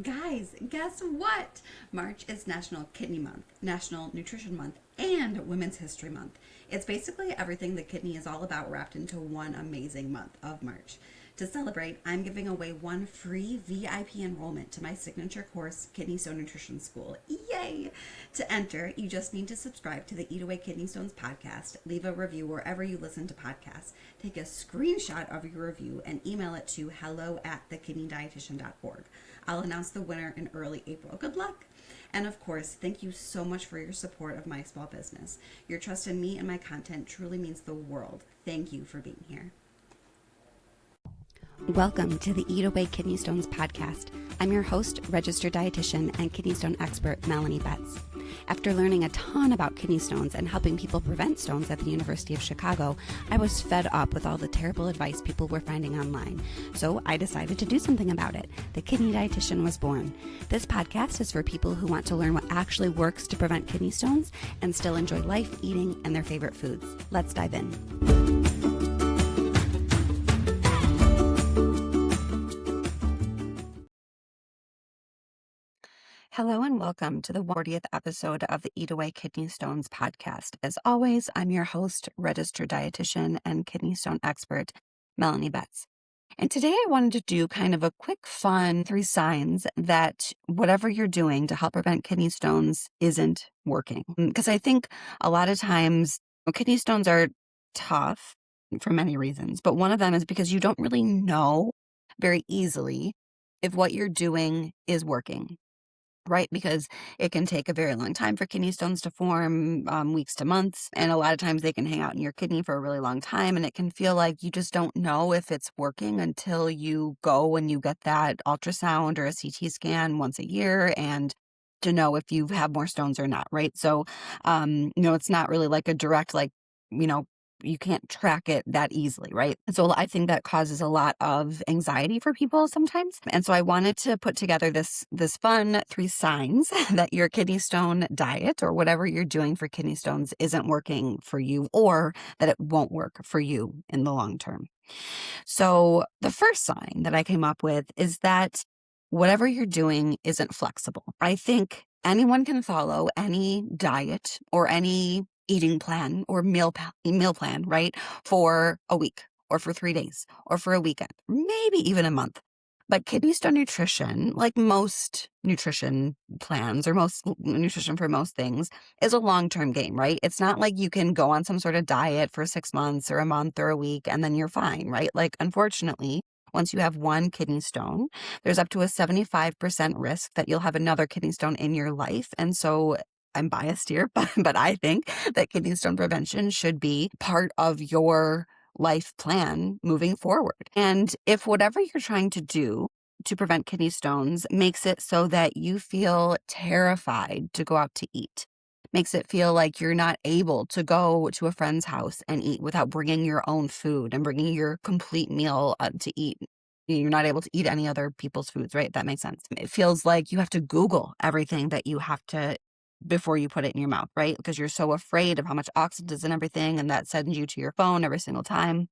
Guys, guess what? March is National Kidney Month, National Nutrition Month, and Women's History Month. It's basically everything the kidney is all about wrapped into one amazing month of March. To celebrate, I'm giving away one free VIP enrollment to my signature course, Kidney Stone Nutrition School. Yay! To enter, you just need to subscribe to the Eat Away Kidney Stones podcast, leave a review wherever you listen to podcasts, take a screenshot of your review, and email it to hello@thekidneydietitian.org. I'll announce the winner in early April. Good luck! And of course, thank you so much for your support of my small business. Your trust in me and my content truly means the world. Thank you for being here. Welcome to the Eat Away Kidney Stones podcast. I'm your host, registered dietitian and kidney stone expert, Melanie. After learning a ton about kidney stones and helping people prevent stones at the University of Chicago, I was fed up with all the terrible advice people were finding online. So I decided to do something about it. The Kidney Dietitian was born. This podcast is for people who want to learn what actually works to prevent kidney stones and still enjoy life, eating, and their favorite foods. Let's dive in. Hello and welcome to the 40th episode of the Eat Away Kidney Stones podcast. As always, I'm your host, registered dietitian and kidney stone expert, Melanie Betts. And today I wanted to do kind of a quick, fun 3 signs that whatever you're doing to help prevent kidney stones isn't working. Because I think a lot of times kidney stones are tough for many reasons, but one of them is because you don't really know very easily if what you're doing is working. Right? Because it can take a very long time for kidney stones to form, weeks to months. And a lot of times they can hang out in your kidney for a really long time. And it can feel like you just don't know if it's working until you go and you get that ultrasound or a CT scan once a year and to know if you have more stones or not. Right. So, it's not really like a direct, you can't track it that easily, right? So I think that causes a lot of anxiety for people sometimes. And so I wanted to put together this fun 3 signs that your kidney stone diet or whatever you're doing for kidney stones isn't working for you or that it won't work for you in the long term. So the first sign that I came up with is that whatever you're doing isn't flexible. I think anyone can follow any diet or any eating plan or meal plan, right? For a week or for 3 days or for a weekend, maybe even a month. But kidney stone nutrition, like most nutrition plans or most nutrition for most things, is a long-term game, right? It's not like you can go on some sort of diet for 6 months or a month or a week and then you're fine, right? Like, unfortunately, once you have one kidney stone, there's up to a 75% risk that you'll have another kidney stone in your life. And so I'm biased here, but I think that kidney stone prevention should be part of your life plan moving forward. And if whatever you're trying to do to prevent kidney stones makes it so that you feel terrified to go out to eat, makes it feel like you're not able to go to a friend's house and eat without bringing your own food and bringing your complete meal to eat. You're not able to eat any other people's foods, right? That makes sense. It feels like you have to Google everything that you have to before you put it in your mouth, right? Because you're so afraid of how much oxygen is in everything, and that sends you to your phone every single time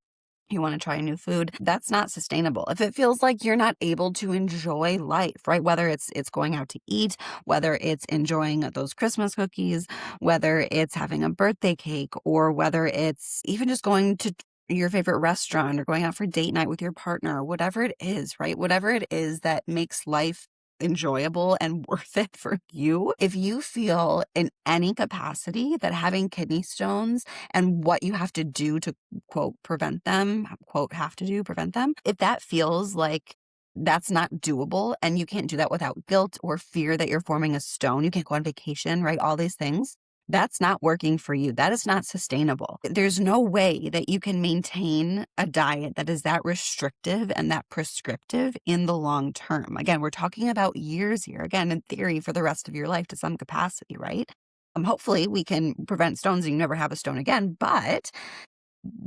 you want to try a new food. That's not sustainable. If it feels like you're not able to enjoy life, right? Whether it's going out to eat, whether it's enjoying those Christmas cookies, whether it's having a birthday cake, or whether it's even just going to your favorite restaurant or going out for date night with your partner, whatever it is, right? Whatever it is that makes life enjoyable and worth it for you. If you feel in any capacity that having kidney stones and what you have to do to quote prevent them, quote have to do prevent them, if that feels like that's not doable and you can't do that without guilt or fear that you're forming a stone, you can't go on vacation, right? All these things. That's not working for you. That is not sustainable. There's no way that you can maintain a diet that is that restrictive and that prescriptive in the long term. Again, we're talking about years here. Again, in theory, for the rest of your life to some capacity, right? Hopefully we can prevent stones and you never have a stone again, but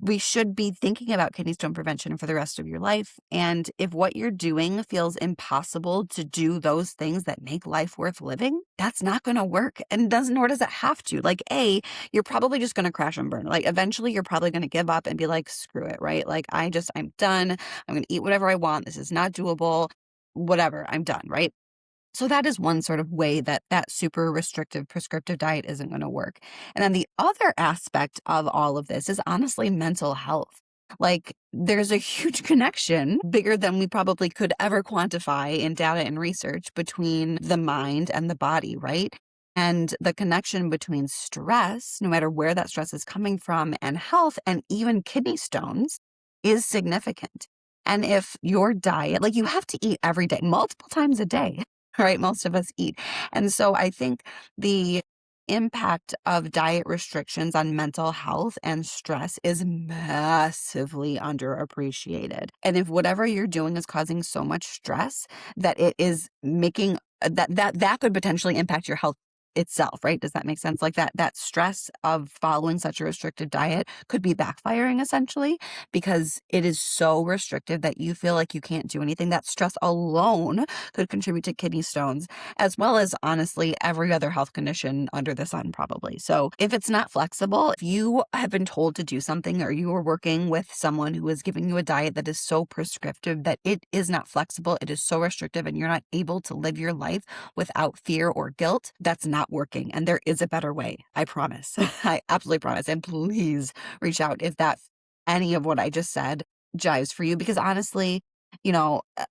we should be thinking about kidney stone prevention for the rest of your life. And if what you're doing feels impossible to do those things that make life worth living, that's not going to work. And nor does it have to. Like, you're probably just going to crash and burn. Like, eventually you're probably going to give up and be like, screw it, right? Like, I'm done. I'm going to eat whatever I want. This is not doable. Whatever. I'm done, right? So that is one sort of way that that super restrictive prescriptive diet isn't going to work. And then the other aspect of all of this is honestly mental health. Like there's a huge connection, bigger than we probably could ever quantify in data and research, between the mind and the body, right? And the connection between stress, no matter where that stress is coming from, and health and even kidney stones is significant. And if your diet, like you have to eat every day, multiple times a day, right? Most of us eat. And so I think the impact of diet restrictions on mental health and stress is massively underappreciated. And if whatever you're doing is causing so much stress that it is making that could potentially impact your health itself, right? Does that make sense? Like that stress of following such a restricted diet could be backfiring essentially, because it is so restrictive that you feel like you can't do anything. That stress alone could contribute to kidney stones, as well as honestly every other health condition under the sun, probably. So if it's not flexible, if you have been told to do something, or you are working with someone who is giving you a diet that is so prescriptive that it is not flexible, it is so restrictive, and you're not able to live your life without fear or guilt, that's not working. And there is a better way. I promise. I absolutely promise. And please reach out if that any of what I just said jives for you, because honestly,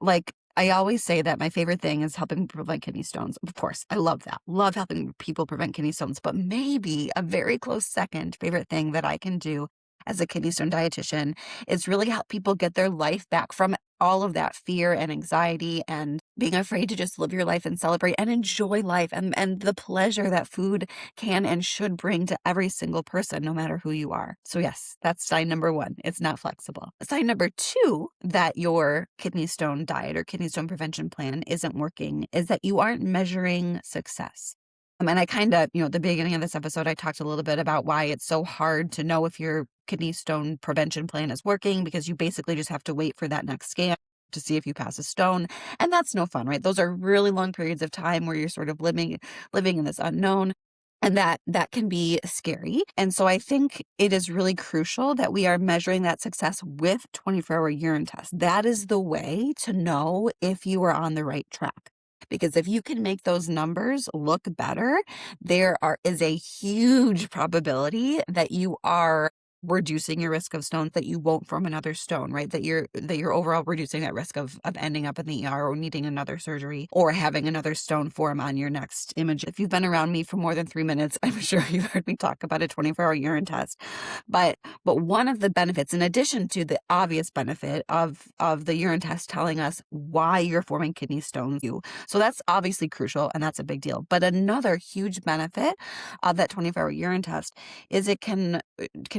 like I always say that my favorite thing is helping prevent kidney stones. Of course, I love that. Love helping people prevent kidney stones. But maybe a very close second favorite thing that I can do as a kidney stone dietitian is really help people get their life back from all of that fear and anxiety and being afraid to just live your life and celebrate and enjoy life, and the pleasure that food can and should bring to every single person, no matter who you are. So yes, that's sign number one. It's not flexible. Sign number two that your kidney stone diet or kidney stone prevention plan isn't working is that you aren't measuring success. And I kind of, at the beginning of this episode, I talked a little bit about why it's so hard to know if your kidney stone prevention plan is working, because you basically just have to wait for that next scan to see if you pass a stone. And that's no fun, right? Those are really long periods of time where you're sort of living in this unknown. And that can be scary. And so I think it is really crucial that we are measuring that success with 24-hour urine tests. That is the way to know if you are on the right track. Because if you can make those numbers look better, is a huge probability that you are reducing your risk of stones, that you won't form another stone, right? That you're overall reducing that risk of ending up in the ER or needing another surgery or having another stone form on your next image. If you've been around me for more than 3 minutes, I'm sure you've heard me talk about a 24-hour urine test. But one of the benefits, in addition to the obvious benefit of the urine test telling us why you're forming kidney stones, so that's obviously crucial, and that's a big deal. But another huge benefit of that 24-hour urine test is it can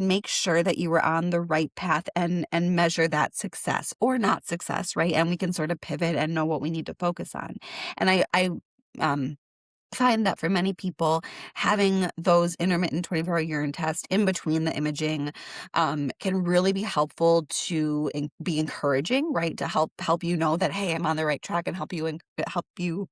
make sure that you were on the right path and measure that success or not success, right? And we can sort of pivot and know what we need to focus on. And I find that for many people, having those intermittent 24-hour urine tests in between the imaging can really be helpful to be encouraging, right? To help you know that, hey, I'm on the right track, and help you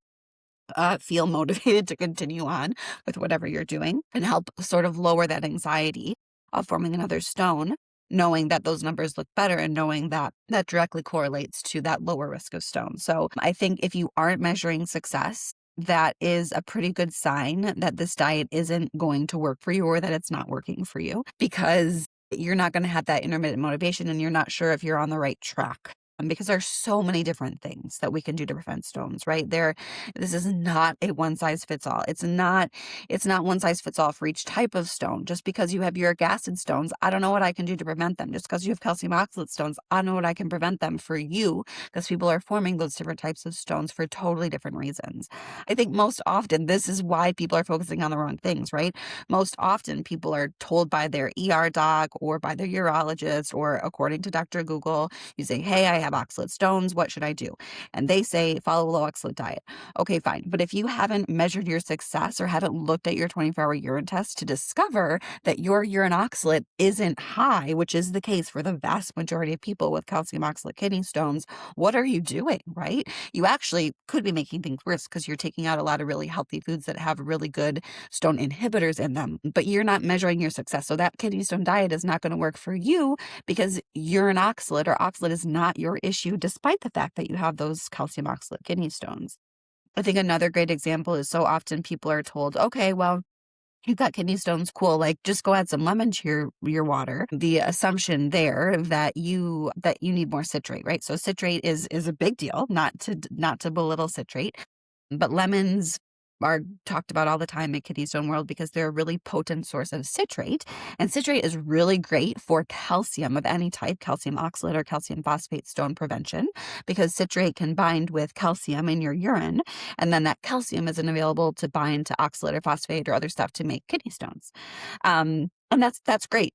feel motivated to continue on with whatever you're doing, and help sort of lower that anxiety of forming another stone, knowing that those numbers look better and knowing that that directly correlates to that lower risk of stones. So I think if you aren't measuring success, that is a pretty good sign that this diet isn't going to work for you, or that it's not working for you, because you're not going to have that intermittent motivation and you're not sure if you're on the right track. Because there's so many different things that we can do to prevent stones, right? This is not a one size fits all. It's not one size fits all for each type of stone. Just because you have uric acid stones, I don't know what I can do to prevent them. Just because you have calcium oxalate stones, I don't know what I can prevent them for you, because people are forming those different types of stones for totally different reasons. I think most often this is why people are focusing on the wrong things, right? Most often people are told by their ER doc or by their urologist, or according to Dr. Google, you say, hey, I have oxalate stones, what should I do? And they say, follow a low oxalate diet. Okay, fine. But if you haven't measured your success or haven't looked at your 24-hour urine test to discover that your urine oxalate isn't high, which is the case for the vast majority of people with calcium oxalate kidney stones, what are you doing, right? You actually could be making things worse, because you're taking out a lot of really healthy foods that have really good stone inhibitors in them, but you're not measuring your success. So that kidney stone diet is not going to work for you, because urine oxalate or oxalate is not your issue, despite the fact that you have those calcium oxalate kidney stones. I think another great example is so often people are told, okay, well, you've got kidney stones, cool. Like just go add some lemon to your water. The assumption there that you need more citrate, right? So citrate is a big deal, not to belittle citrate. But lemons are talked about all the time in kidney stone world because they're a really potent source of citrate. And citrate is really great for calcium of any type, calcium oxalate or calcium phosphate stone prevention, because citrate can bind with calcium in your urine. And then that calcium isn't available to bind to oxalate or phosphate or other stuff to make kidney stones. And that's great.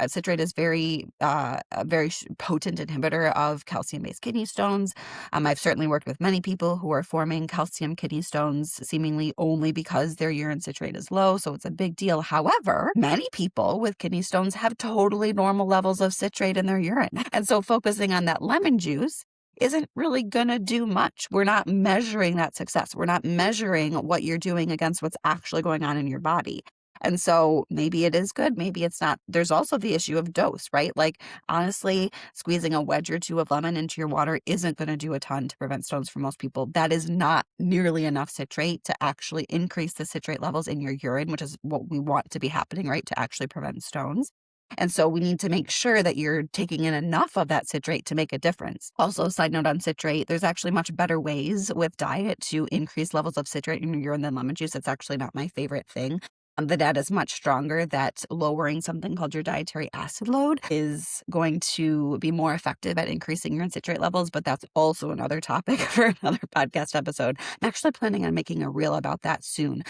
Citrate is a very potent inhibitor of calcium-based kidney stones. I've certainly worked with many people who are forming calcium kidney stones seemingly only because their urine citrate is low, so it's a big deal. However, many people with kidney stones have totally normal levels of citrate in their urine. And so focusing on that lemon juice isn't really going to do much. We're not measuring that success. We're not measuring what you're doing against what's actually going on in your body. And so maybe it is good, maybe it's not. There's also the issue of dose, right? Like honestly, squeezing a wedge or two of lemon into your water isn't going to do a ton to prevent stones for most people. That is not nearly enough citrate to actually increase the citrate levels in your urine, which is what we want to be happening, right? To actually prevent stones. And so we need to make sure that you're taking in enough of that citrate to make a difference. Also, side note on citrate, there's actually much better ways with diet to increase levels of citrate in your urine than lemon juice. It's actually not my favorite thing. The data is much stronger that lowering something called your dietary acid load is going to be more effective at increasing urine citrate levels, but that's also another topic for another podcast episode. I'm actually planning on making a reel about that soon.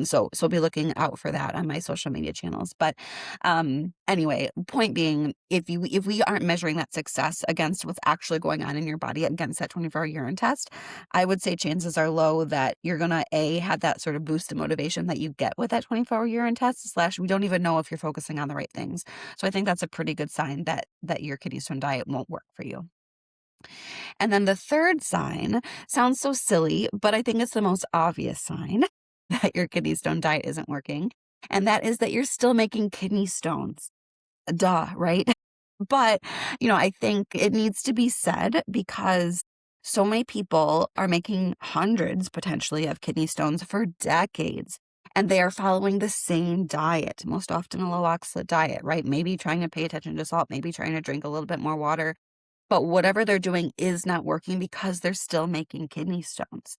So be looking out for that on my social media channels. But anyway, point being, if we aren't measuring that success against what's actually going on in your body against that 24-hour urine test, I would say chances are low that you're going to have that sort of boost of motivation that you get with that 24-hour urine test, / we don't even know if you're focusing on the right things. So I think that's a pretty good sign that your kidney stone diet won't work for you. And then the third sign sounds so silly, but I think it's the most obvious sign that your kidney stone diet isn't working. And that is that you're still making kidney stones. Duh, right? But, I think it needs to be said because so many people are making hundreds potentially of kidney stones for decades. And they are following the same diet, most often a low oxalate diet, right? Maybe trying to pay attention to salt, maybe trying to drink a little bit more water. But whatever they're doing is not working because they're still making kidney stones.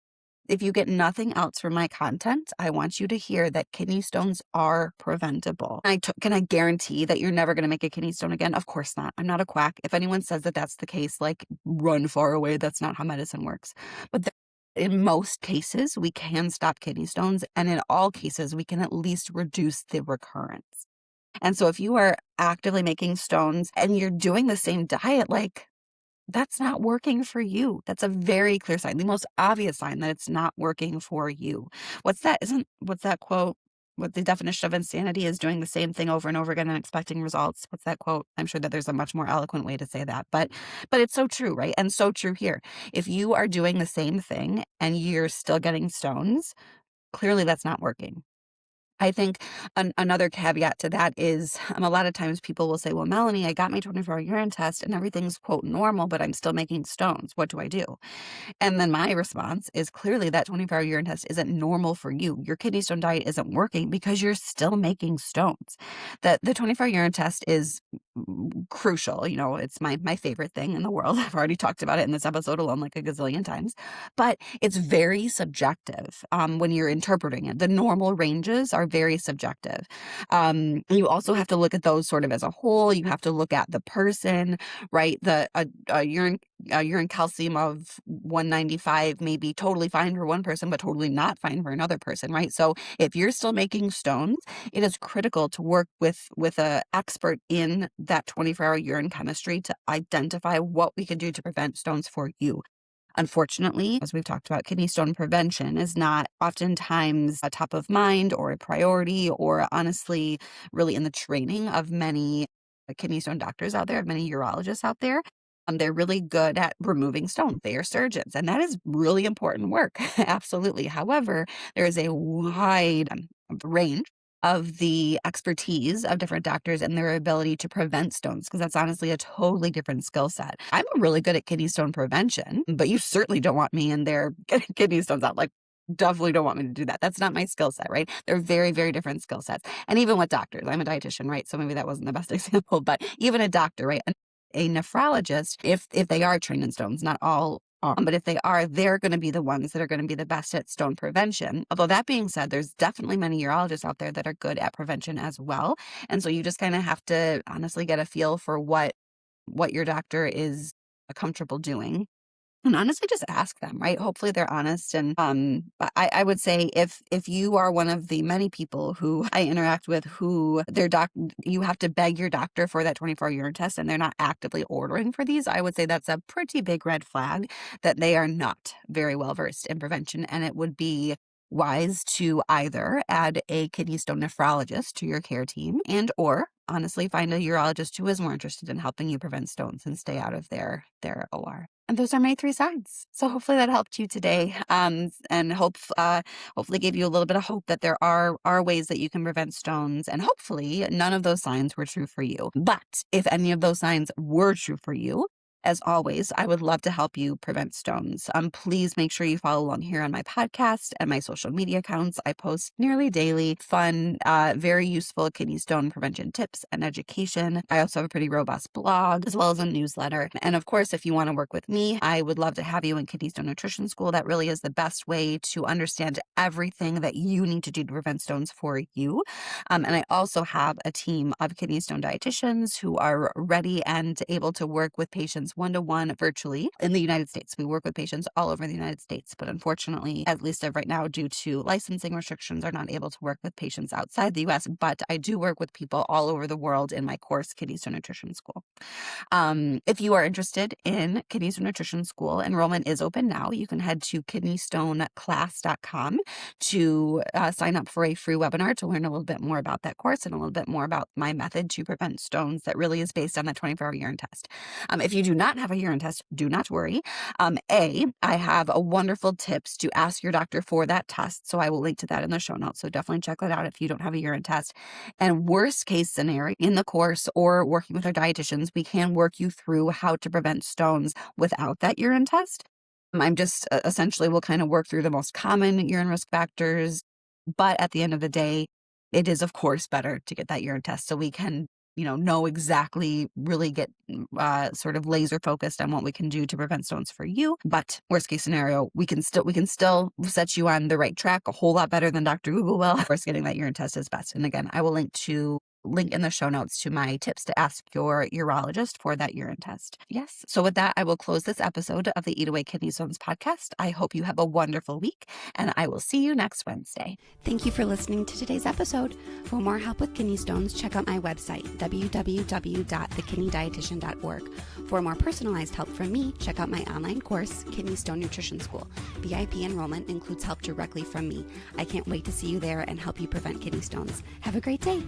If you get nothing else from my content, I want you to hear that kidney stones are preventable. Can I guarantee that you're never going to make a kidney stone again? Of course not. I'm not a quack. If anyone says that that's the case, like run far away. That's not how medicine works. But in most cases, we can stop kidney stones. And in all cases, we can at least reduce the recurrence. And so if you are actively making stones and you're doing the same diet, like that's not working for you. That's a very clear sign, the most obvious sign that it's not working for you. What's that quote? What the definition of insanity is doing the same thing over and over again and expecting results. What's that quote? I'm sure that there's a much more eloquent way to say that, but it's so true, right? And so true here. If you are doing the same thing and you're still getting stones, clearly that's not working. I think another caveat to that is a lot of times people will say, well, Melanie, I got my 24-hour urine test and everything's, quote, normal, but I'm still making stones. What do I do? And then my response is clearly that 24-hour urine test isn't normal for you. Your kidney stone diet isn't working because you're still making stones. The 24-hour urine test is crucial. It's my favorite thing in the world. I've already talked about it in this episode alone like a gazillion times, but it's very subjective when you're interpreting it. The normal ranges are very subjective. You also have to look at those sort of as a whole. You have to look at the person, right? The urine calcium of 195 may be totally fine for one person, but totally not fine for another person, right? So if you're still making stones, it is critical to work with an expert in that 24-hour urine chemistry to identify what we can do to prevent stones for you. Unfortunately, as we've talked about, kidney stone prevention is not oftentimes a top of mind or a priority, or honestly, really in the training of many kidney stone doctors out there, many urologists out there. They're really good at removing stones. They are surgeons, and that is really important work. Absolutely. However, there is a wide range of the expertise of different doctors and their ability to prevent stones, because that's honestly a totally different skill set. I'm really good at kidney stone prevention, but you certainly don't want me in there getting kidney stones out. Like, definitely don't want me to do that. That's not my skill set, right? They're very, very different skill sets. And even with doctors, I'm a dietitian, right? So maybe that wasn't the best example, but even a doctor, right? A nephrologist, if they are trained in stones, not all but if they are, they're going to be the ones that are going to be the best at stone prevention. Although that being said, there's definitely many urologists out there that are good at prevention as well. And so you just kind of have to honestly get a feel for what your doctor is comfortable doing. And honestly, just ask them, right? Hopefully they're honest. And but I would say if you are one of the many people who I interact with who you have to beg your doctor for that 24-hour urine test and they're not actively ordering for these, I would say that's a pretty big red flag that they are not very well versed in prevention. And it would be wise to either add a kidney stone nephrologist to your care team and or honestly find a urologist who is more interested in helping you prevent stones and stay out of their OR. And those are my 3 signs. So hopefully that helped you today, and hopefully gave you a little bit of hope that there are ways that you can prevent stones. And hopefully none of those signs were true for you. But if any of those signs were true for you, as always, I would love to help you prevent stones. Please make sure you follow along here on my podcast and my social media accounts. I post nearly daily fun, very useful kidney stone prevention tips and education. I also have a pretty robust blog as well as a newsletter. And of course, if you want to work with me, I would love to have you in Kidney Stone Nutrition School. That really is the best way to understand everything that you need to do to prevent stones for you. And I also have a team of kidney stone dietitians who are ready and able to work with patients one-to-one virtually in the United States. We work with patients all over the United States, but unfortunately, at least right now, due to licensing restrictions, are not able to work with patients outside the US, but I do work with people all over the world in my course, Kidney Stone Nutrition School. If you are interested in Kidney Stone Nutrition School, enrollment is open now. You can head to kidneystoneclass.com to sign up for a free webinar to learn a little bit more about that course and a little bit more about my method to prevent stones that really is based on that 24-hour urine test. If you do not have a urine test, do not worry. I have a wonderful tips to ask your doctor for that test. So I will link to that in the show notes. So definitely check that out if you don't have a urine test. And worst case scenario in the course or working with our dietitians, we can work you through how to prevent stones without that urine test. I'm just essentially will kind of work through the most common urine risk factors. But at the end of the day, it is, of course, better to get that urine test so we can know exactly, really get sort of laser focused on what we can do to prevent stones for you. But worst case scenario, we can still set you on the right track a whole lot better than Dr. Google will. Of course, getting that urine test is best. And again, I will link in the show notes to my tips to ask your urologist for that urine test. Yes. So with that, I will close this episode of the Eat Away Kidney Stones podcast. I hope you have a wonderful week and I will see you next Wednesday. Thank you for listening to today's episode. For more help with kidney stones, check out my website, www.thekidneydietitian.org. For more personalized help from me, check out my online course, Kidney Stone Nutrition School. VIP enrollment includes help directly from me. I can't wait to see you there and help you prevent kidney stones. Have a great day.